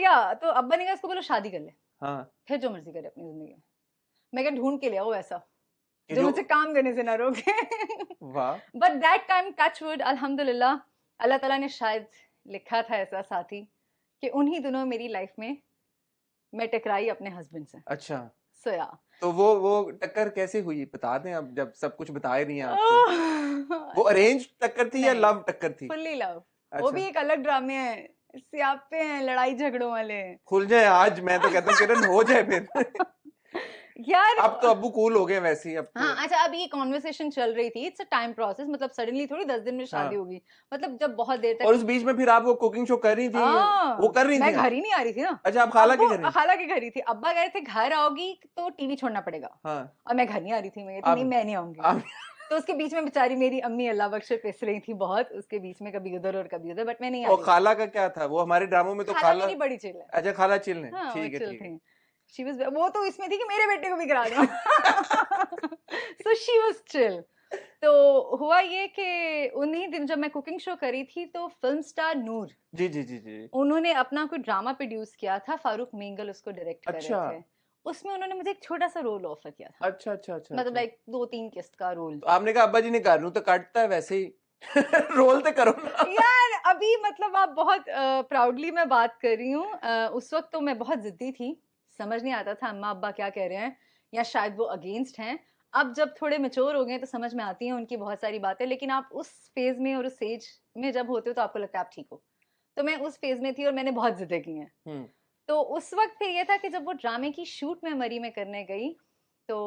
या तो अब्बा ने कहा इसको बोलो शादी कर ले, हाँ फिर जो मर्जी करे अपनी जिंदगी में। मैं क्या ढूंढ के ले आओ ऐसा कि जो जो मुझे काम करने से ना रोके। वाह but that time touch wood अल्हम्दुलिल्लाह अल्लाह ताला ने शायद लिखा था ऐसा साथी कि उन्हीं दिनों मेरी लाइफ में मैं टकराई अपने हस्बैंड से। अच्छा सो या तो वो टक्कर कैसे हुई बता दें अब जब सब कुछ बता ही रही हैं आप तो। वो अरेंज टक्कर थी या नहीं, लव टक्कर थी? Fully love. वो अच्छा भी एक अलग ड्रामे हैं, स्यापे हैं, लड़ाई झगड़ों वाले। खुल जाए आज, मैं तो कहता हूँ किरण हो जाए फिर। यार अब तो अब्बू कूल हो गए वैसे ही अब तो। हाँ अच्छा, अब ये कॉन्वर्सेशन चल रही थी, इट्स अ टाइम प्रोसेस, मतलब सडनली थोड़ी 10 दिन में शादी हाँ होगी, मतलब जब बहुत देर और तक। उस बीच में फिर आप वो कुकिंग शो कर रही थी या वो कर रही मैं थी आप? घर ही नहीं आ रही थी ना। अच्छा आप खाला के अब्बू घर हैं? खाला के घर ही थी, अब्बा गए थे घर आओगी तो टीवी छोड़ना पड़ेगा, हाँ और मैं घर नहीं आ रही थी, मैं कहती नहीं आप मैं नहीं आऊंगी। आप तो उसके बीच में बेचारी मेरी अम्मी अल्लाह बख्शे पिस रही थी बहुत, उसके बीच में कभी उधर और कभी उधर, बट मैं नहीं आ और रही थी। खाला का क्या था? वो हमारे ड्रामों में तो खाला खाला। मेरी बड़ी चिल है। अच्छा खाला चिल है, हाँ वो ठीक है चिल ठीक है। थी। शी वाज, वो तो इसमें थी कि मेरे बेटे को भी करा दो। So she was chill. तो हुआ ये कि उन्हीं दिन जब मैं कुकिंग शो करी थी तो फिल्म स्टार नूर, जी जी जी जी। उन्होंने अपना कोई ड्रामा प्रोड्यूस किया था, फारूक मेंगल उसको डायरेक्ट कर रहे अच्छा थे। उसमें उन्होंने मुझे एक छोटा सा रोल ऑफर किया था, अच्छा अच्छा अच्छा मतलब अच्छा। लाइक 2-3 किस्त का रोल। तो आपने कहा अब्बा जी ने कर लूं तो काटता है वैसे ही। रोल तो करो ना। यार अभी मतलब आप बहुत प्राउडली मैं बात कर रही हूँ, उस वक्त तो मैं बहुत जिद्दी थी, समझ नहीं आता था अम्मा अब्बा क्या कह रहे हैं, या शायद वो अगेंस्ट हैं। अब जब थोड़े मेच्योर हो गए तो समझ में आती हैं उनकी बहुत सारी बातें, लेकिन आप उस फेज में और उस एज में जब होते हो तो आपको लगता है आप ठीक हो। तो मैं उस फेज में थी और मैंने बहुत जिद्दें की हैं। हम्म। तो उस वक्त फिर ये था कि जब वो ड्रामे की शूट मैं मरी में करने गई, तो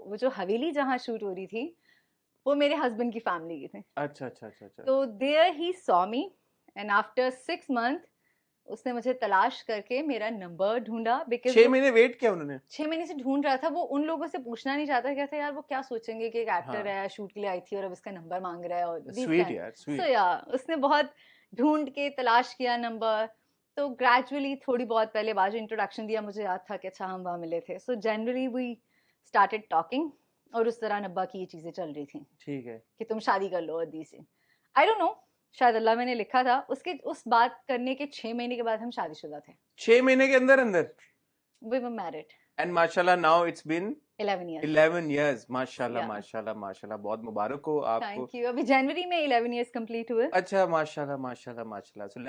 वो जो हवेली जहाँ शूट हो रही थी वो मेरे हस्बैंड की फैमिली की थी। अच्छा अच्छा अच्छा अच्छा। तो there he saw me, and after 6 month उसने मुझे तलाश करके मेरा नंबर ढूंढा, बिकॉज छह वो महीने वेट किया उन्होंने? 6 महीने से ढूंढ रहा था। वो उन लोगों से पूछना नहीं चाहता, कहता यार वो क्या सोचेंगे कि एक एक्टर हाँ है, शूट के लिए आई थी और अब इसका नंबर मांग रहा है, और दिस स्वीट काइंड। यार सो स्वीट। या उसने बहुत ढूंढ के तलाश किया नंबर। तो ग्रेजुअली थोड़ी बहुत पहले बाद जो इंट्रोडक्शन दिया मुझे याद था कि अच्छा हम वहाँ मिले थे, so generally we started talking, और उस तरह नब्बा की ये चीज़ें चल रही थी ठीक है। कि तुम शादी कर लो अदी से। आई डोंट नो, शायद अल्लाह मैंने लिखा था। उसके उस बात करने के 6 महीने के बाद हम शादीशुदा थे। 6 महीने के अंदर अंदर? वी वर मैरिड एंड माशाल्लाह now it's been 11 years। 11 years। माशाल्लाह या माशाल्लाह माशाल्लाह, बहुत मुबारक हो आपको। थैंक यू, अभी जनवरी में 11 years कंप्लीट हुए। अच्छा माशाल्लाह माशाल्लाह माशाल्लाह, सो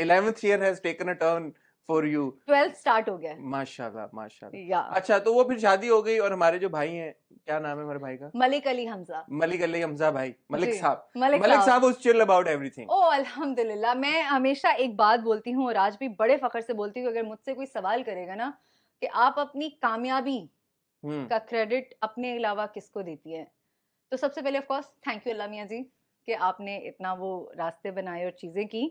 11th year has taken a turn for you। 12th start हो गया माशाल्लाह माशाल्लाह। या अच्छा तो वो फिर शादी हो गई और हमारे जो भाई हैं, क्या नाम है हमारे भाई का? मलिक अली हमजा। मलिक अली हमजा भाई, मलिक जी, साहब। मलिक मलिक साहब। साहब was chill about everything। ओ अल्हम्दुलिल्लाह, मैं हमेशा एक बात बोलती हूँ और आज भी बड़े फख्र से बोलती हूँ, अगर मुझसे कोई सवाल करेगा ना कि आप अपनी कामयाबी हम्म। का क्रेडिट अपने अलावा किसको देती है, तो सबसे पहले ऑफ कोर्स थैंक यू अल्लाह मियाँ जी कि आपने इतना वो रास्ते बनाए और चीज़ें की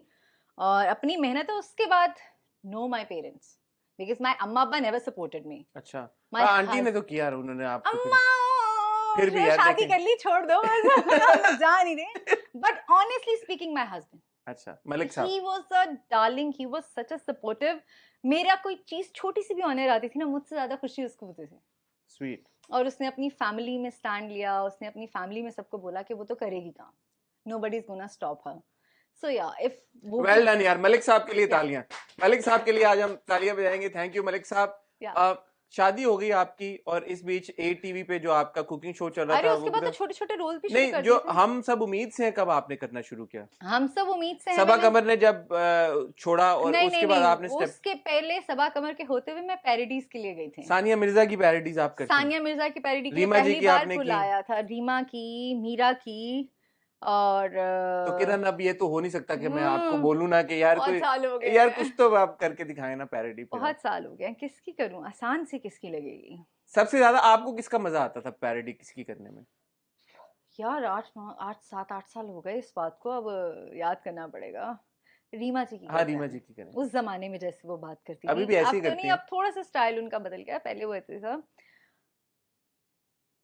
और अपनी मेहनत है। उसके बाद no my parents, because my अम्मा अब्बा नेवर सपोर्टेड मी। अच्छा माय हाँ आंटी ने हस तो किया उन्होंने आपको अम्मा फिर भी यार शादी देखें। कर ली, छोड़ दो बस। हम लोग जा नहीं रहे, but honestly speaking my husband, अच्छा मलिक साहब। He was a darling, he was such a supportive. मेरा कोई चीज छोटी सी भी होने आती थी ना, मुझसे ज्यादा खुशी उसको होती थी। स्वीट। और उसने अपनी फैमिली में स्टैंड लिया, उसने अपनी फैमिली में सबको बोला कि वो तो करेगी काम, nobody is gonna stop her. So या इफ वो भी वेल डन यार, मलिक साहब के लिए या तालियां। मलिक साहब के लिए आज हम तालियां बजाएंगे। थैंक यू मलिक साहब। या शादी हो गई आपकी और इस बीच ए टीवी पे जो आपका कुकिंग शो चल रहा अरे था उसके वो बाद तो भी छोटे छोटे रोल भी शुरू नहीं, कर जो दिए थे। हम सब उम्मीद से हैं कब आपने करना शुरू किया? हम सब उम्मीद से हैं, सबा मैंने कमर ने जब छोड़ा और नहीं नहीं उसके बाद नहीं, आपने स्टेप। उसके पहले सबा कमर के होते हुए मैं पैरोडीज के लिए गई थी। सानिया मिर्जा की पैरोडीज आप करती हैं? सानिया मिर्जा की पैरोडी के लिए रीमा जी पहली की बार आपने की? बुलाया था, रीमा की, मीरा की, और तो किरण अब ये तो हो नहीं सकता कि मैं आपको हम्म, बोलूं ना कि यार बहुत कोई, साल हो गए यार हैं, कुछ तो आप करके दिखाएं ना पैरोडी फिर आप। बहुत साल हो गए, किसकी करूं, आसान से किसकी लगेगी। सबसे ज्यादा आपको किसका मजा आता था पैरोडी किसकी करने में? यार 8 7 8 साल हो गए इस बात को, अब याद करना पड़ेगा। रीमा जी की हाँ करते रीमा हैं, जी की करें। उस जमाने में जैसे वो बात करती अभी थी, भी ऐसे अब ही तो करती नहीं, हैं? अब थोड़ा सा स्टाइल उनका बदल गया, पहले वो ऐसे था।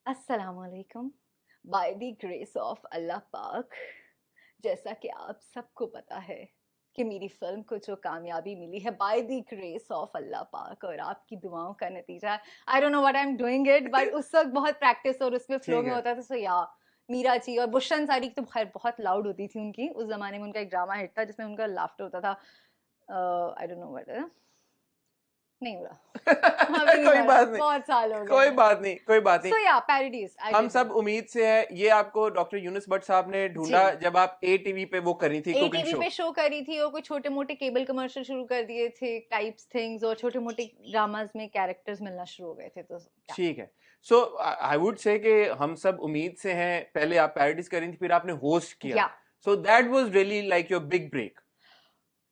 अस्सलाम वालेकुम, बाय द ग्रेस ऑफ अल्लाह पाक, जैसा कि आप सबको पता है कि मेरी फिल्म को जो कामयाबी मिली है बाय द ग्रेस ऑफ अल्लाह पाक और आपकी दुआओं का नतीजा। I don't know what I am doing it, but उस वक्त बहुत प्रैक्टिस और उसमें फ्लो ठीक में है। होता था। सो या मीरा जी और बुशन सारी तो खैर बहुत लाउड होती थी उनकी, उस जमाने में उनका एक ड्रामा हिट था जिसमें उनका लाफ्टर होता था, आई डोंट नो व्हाट नहीं हो रहा, अभी नहीं कोई हो बात रहा, नहीं, बहुत साल हो गए। कोई बात नहीं, कोई बात नहीं। So yeah, parodies. I हम did सब them. उम्मीद से है, ये आपको डॉक्टर यूनुस भट्ट साहब ने ढूंढा जी। जब आप ATV पे वो करी थी कुकिंग ATV शो। पे शो करी थी और कुछ छोटे मोटे केबल कमर्शियल शुरू कर दिए थे, टाइप्स थिंग्स, और छोटे मोटे ड्रामास में कैरेक्टर्स मिलना शुरू हो गए थे, तो क्या। ठीक है। सो आई वुड से कि हम सब उम्मीद से हैं, पहले आप पैरोडीज करी थी, फिर आपने होस्ट किया, yeah so that was really like your big break.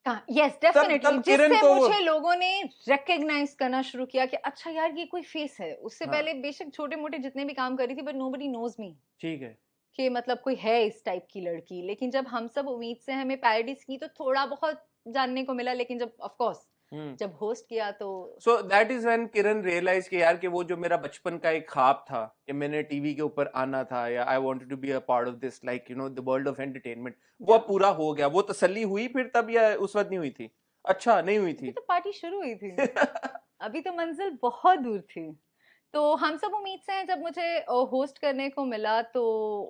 Yes तब डेफिनेटली, तब किरण जिससे को वो मुझे लोगों ने रिकग्नाइज करना शुरू किया कि अच्छा यार ये कोई फेस है। उससे हाँ पहले बेशक छोटे मोटे जितने भी काम करी थी, बट नोबडी नोज मी ठीक है। कि मतलब कोई है इस टाइप की लड़की। लेकिन जब हम सब उम्मीद से हमें पैरोडीज की तो थोड़ा बहुत जानने को मिला, लेकिन जब ऑफ कोर्स जब होस्ट किया तो so that is when Kiran realise कि यार कि वो जो मेरा बचपन का एक ख्वाब था कि मैंने टीवी के ऊपर आना था, yeah I wanted to be a part of this, like you know the world of entertainment, वो अब पूरा हो गया। वो तसल्ली हुई फिर तब, या उस वक्त नहीं हुई थी? अच्छा, नहीं हुई अभी थी। तो पार्टी शुरू हुई थी, अभी तो मंजिल बहुत दूर थी। तो हम सब उम्मीद से हैं, जब मुझे होस्ट करने को मिला तो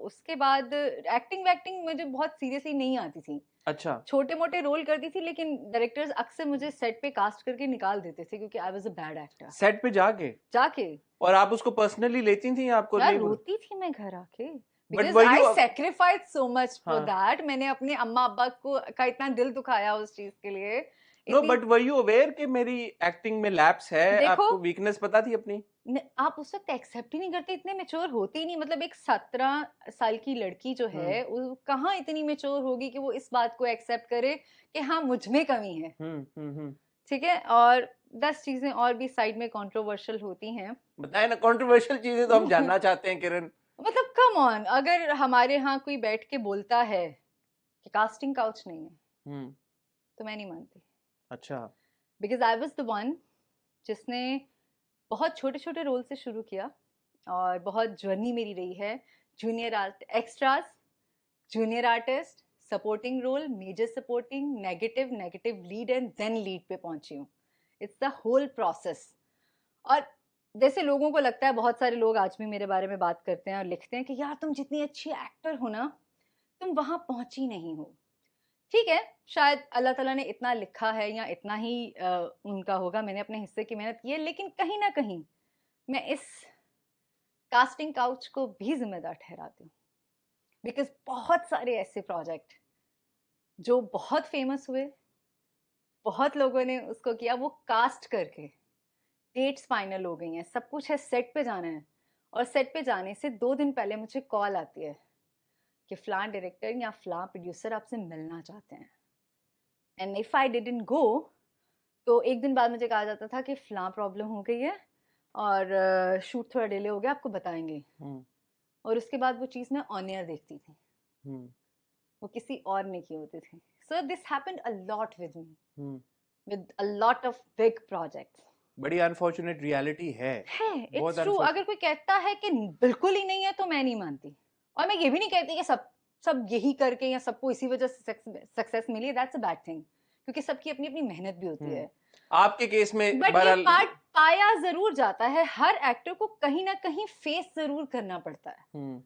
उसके बाद एक्टिंग वैक्टिंग मुझे बहुत सीरियसली नहीं आती थी। अच्छा, छोटे मोटे रोल करती थी, लेकिन डायरेक्टर्स अक्सर मुझे सेट पे कास्ट करके निकाल देते थे क्योंकि I was a bad actor. Set पे जाके और आप उसको पर्सनली लेती थी, आपको यार नहीं? रोती थी मैं घर आके, but because were I you sacrifice so much for हाँ दैट। मैंने अपने अम्मा अब्बा को का इतना दिल दुखाया उस चीज के लिए। नो, इतनी बट वर यू अवेयर कि मेरी एक्टिंग में लैप्स है? देखो, आपको वीकनेस पता थी अपनी? आप उस वक्त एक्सेप्ट ही नहीं करते, इतने मेच्योर होते ही नहीं। मतलब एक 17 साल की लड़की जो है वो कहाँ इतनी मेच्योर होगी कि वो इस बात को एक्सेप्ट करे कि हाँ मुझ में कमी है। ठीक है, और 10 चीजें और भी साइड में कंट्रोवर्शियल होती हैं। बताए ना, कंट्रोवर्शियल चीजें तो हम जानना चाहते हैं किरण। मतलब कम ऑन, अगर हमारे यहाँ कोई बैठ के बोलता है कि कास्टिंग काउच नहीं है तो मैं नहीं मानती। अच्छा, because I was the one जिसने बहुत छोटे छोटे रोल से शुरू किया और बहुत जर्नी मेरी रही है। Junior art extras, junior artist, supporting role, major supporting, negative, negative lead and then lead पे पहुंची हूँ। It's the whole process. और जैसे लोगों को लगता है, बहुत सारे लोग आज भी मेरे बारे में बात करते हैं और लिखते हैं कि यार तुम जितनी अच्छी एक्टर हो ना, तुम वहां पहुंची नहीं हो। ठीक है, शायद अल्लाह ताला ने इतना लिखा है या इतना ही उनका होगा, मैंने अपने हिस्से की मेहनत की है। लेकिन कहीं ना कहीं मैं इस कास्टिंग काउच को भी जिम्मेदार ठहराती हूँ, बिकॉज बहुत सारे ऐसे प्रोजेक्ट जो बहुत फेमस हुए, बहुत लोगों ने उसको किया, वो कास्ट करके डेट्स फाइनल हो गई हैं, सब कुछ है, सेट पे जाना है, और सेट पे जाने से 2 दिन पहले मुझे कॉल आती है कि फलां डायरेक्टर या फलां प्रोड्यूसर आपसे मिलना चाहते हैं। And if I didn't go तो एक दिन बाद मुझे कहा जाता था कि फलां प्रॉब्लम हो गई है और शूट थोड़ा डिले हो गया, आपको बताएंगे। और उसके बाद वो चीज़ मैं ऑन एयर देखती थी, वो किसी और ने की होती थी। So this happened a lot with me, with a lot of big projects. बड़ी अनफॉर्चुनेट रियलिटी है। बहुत इट्स ट्रू। अगर कोई कहता है कि बिल्कुल ही नहीं है तो मैं नहीं मानती। और मैं ये भी नहीं कहती कि सब सब यही करके या सबको इसी वजह से सक्सेस मिली, दैट्स अ बैड थिंग, क्योंकि सबकी अपनी अपनी मेहनत भी होती है। आपके केस में बट ये बहरहाल पार्ट पाया जरूर जाता है। हर एक्टर को कहीं ना कहीं फेस जरूर करना पड़ता है,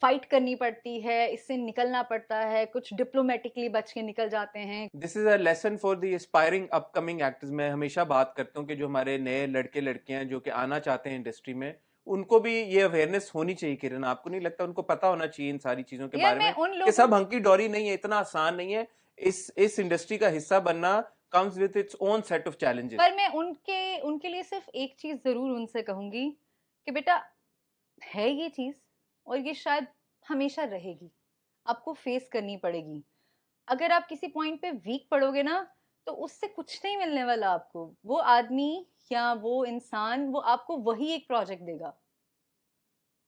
फाइट करनी पड़ती है, इससे निकलना पड़ता है, कुछ डिप्लोमेटिकली बच के निकल जाते हैं। This is a lesson for the aspiring upcoming actors. मैं हमेशा बात करता हूँ कि जो हमारे नए लड़के लड़कियां जो कि आना चाहते हैं इंडस्ट्री में, उनको भी ये अवेयरनेस होनी चाहिए। किरण, आपको नहीं लगता उनको पता होना चाहिए इन सारी चीजों के यार बारे मैं में उन कि लोगों सब हंकी डोरी नहीं है, इतना आसान नहीं है। इस इंडस्ट्री का हिस्सा बनना comes with its own set of challenges। पर मैं उनके उनके लिए सिर्फ एक चीज जरूर उनसे कहूंगी कि बेटा है ये चीज, और ये शायद हमेशा रहेगी, आपको फेस करनी पड़ेगी। अगर आप किसी पॉइंट पे वीक पड़ोगे ना, तो उससे कुछ नहीं मिलने वाला आपको। वो आदमी या वो इंसान वो आपको वही एक प्रोजेक्ट देगा,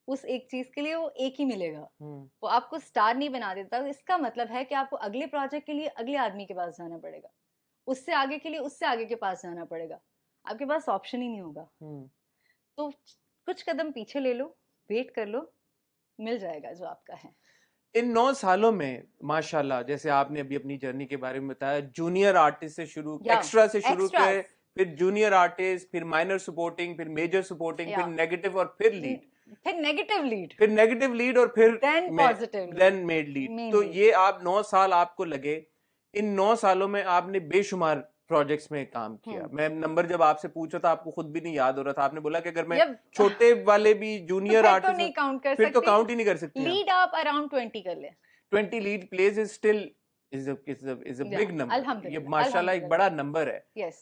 उस एक चीज के लिए वो एक ही मिलेगा। वो आपको स्टार नहीं बना देता। तो इसका मतलब है कि आपको अगले प्रोजेक्ट के लिए अगले आदमी के पास जाना पड़ेगा, उससे आगे के लिए उससे आगे के पास जाना पड़ेगा, आपके पास ऑप्शन ही नहीं होगा। तो कुछ कदम पीछे ले लो, वेट कर लो, मिल जाएगा जो आपका है। इन 9 सालों में माशाल्लाह, जैसे आपने अभी अपनी जर्नी के बारे में बताया, जूनियर आर्टिस्ट से शुरू, एक्स्ट्रा से शुरू किए, फिर जूनियर आर्टिस्ट, फिर माइनर सपोर्टिंग, फिर मेजर सपोर्टिंग, फिर नेगेटिव और फिर लीड, फिर नेगेटिव लीड, फिर नेगेटिव लीड और फिर then positive, then made lead. तो ये आप 9 साल आपको लगे। इन 9 सालों में आपने बेशुमार प्रोजेक्ट्स में काम किया। मैं नंबर जब आपसे पूछा था आपको खुद भी नहीं याद हो रहा था, आपने बोला कि अगर मैं जब छोटे वाले भी तो जूनियर फिर तो आर्टिस्ट नहीं काउंट कर फिर तो सकते। काउंट ही नहीं कर सकते हैं। लीड आप अराउंड 20 कर ले। 20 lead plays is still is a yeah big number. ये अल्हम्दुलिल्लाह माशाल्लाह एक अल्हम्दुलिल्लाह। बड़ा नंबर है। यस